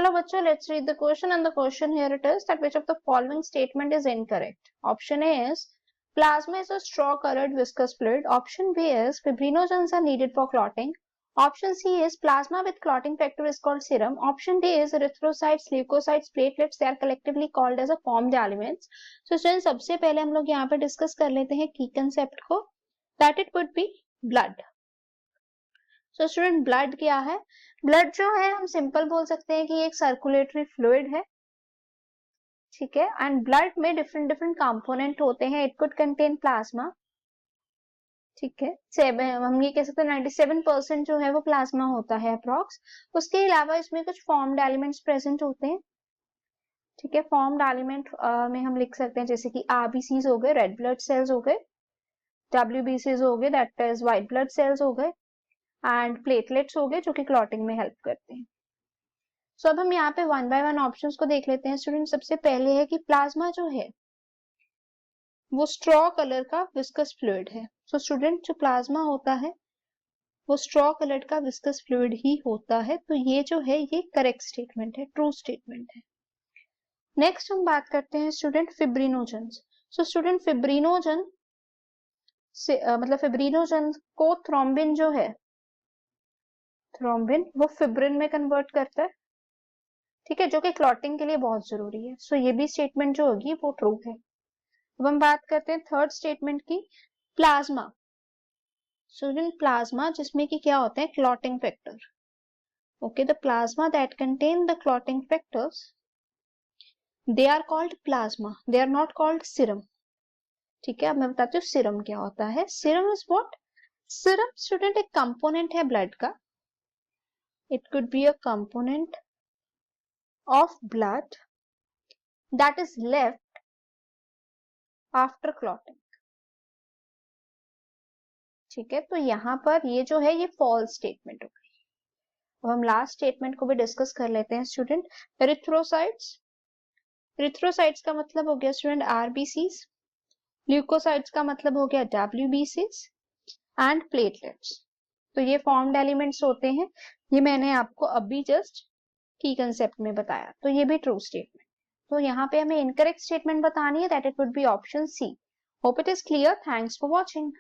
चलो बच्चों, let's read the question, and the question here it is that which of the following statement is incorrect. Option A is plasma is a straw colored viscous fluid. Option B is fibrinogens are needed for clotting. Option C is plasma with clotting factor is called serum. Option D is erythrocytes, leukocytes, platelets, they are collectively called as a formed elements. So students, सबसे पहले हम लोग यहाँ पे discuss कर लेते हैं की कंसेप्ट को, that it would be blood. So student, blood क्या है? ब्लड जो है हम सिंपल बोल सकते हैं कि एक सर्कुलेटरी फ्लूइड है, ठीक है. एंड ब्लड में डिफरेंट डिफरेंट कंपोनेंट होते हैं. इट कुड कंटेन प्लाज्मा, ठीक है. हम ये कह सकते हैं 97% जो है वो प्लाज्मा होता है अप्रॉक्स. उसके अलावा इसमें कुछ फॉर्म्ड एलिमेंट्स प्रेजेंट होते हैं, ठीक है. फॉर्म्ड एलिमेंट में हम लिख सकते हैं जैसे कि आरबीसीज हो गए, रेड ब्लड सेल्स हो गए, डब्ल्यूबीसीज हो गए, that is white blood cells हो गए, एंड प्लेटलेट्स हो गए जो कि क्लॉटिंग में हेल्प करते हैं. सो अब हम यहाँ पे वन बाय वन ऑप्शंस को देख लेते हैं स्टूडेंट. सबसे पहले है कि प्लाज्मा जो है वो स्ट्रॉ कलर का विस्कस फ्लूइड है. सो स्टूडेंट, जो प्लाज्मा होता है वो स्ट्रॉ कलर का विस्कस फ्लूइड ही होता है. तो ये जो है ये करेक्ट स्टेटमेंट है, ट्रू स्टेटमेंट है. नेक्स्ट हम बात करते हैं student fibrinogen. So student, fibrinogen से मतलब फिब्रिनोजन को थ्रोम्बिन जो है, थ्रोम्बिन वो फिब्रिन में कन्वर्ट करता है, ठीक है, जो कि क्लॉटिंग के लिए बहुत जरूरी है. सो ये भी स्टेटमेंट जो होगी वो ट्रू है. अब हम बात करते हैं थर्ड स्टेटमेंट की, प्लाज्मा. स्टूडेंट, प्लाज्मा जिसमें कि क्या होता है, clotting factor. Okay, the plasma that contain the clotting factors they are called plasma, they are not called serum, ठीक है. अब मैं बताती हूँ सीरम क्या होता है. Serum is what? Serum student एक कंपोनेंट है ब्लड का. It could be a component of blood that is left after clotting, ठीक है. तो यहाँ पर ये जो है ये फॉल्स स्टेटमेंट हो गई. अब हम लास्ट स्टेटमेंट को भी डिस्कस कर लेते हैं स्टूडेंट. एरिथ्रोसाइट्स, एरिथ्रोसाइट्स का मतलब हो गया स्टूडेंट आरबीसीज, ल्यूकोसाइट्स का मतलब हो गया डब्ल्यूबीसीज, एंड प्लेटलेट्स. तो ये फॉर्म्ड एलिमेंट्स होते हैं. ये मैंने आपको अभी जस्ट की कंसेप्ट में बताया. तो ये भी ट्रू स्टेटमेंट. तो यहाँ पे हमें इनकरेक्ट स्टेटमेंट बतानी है, that it would be option C. Hope it is clear. Thanks for watching.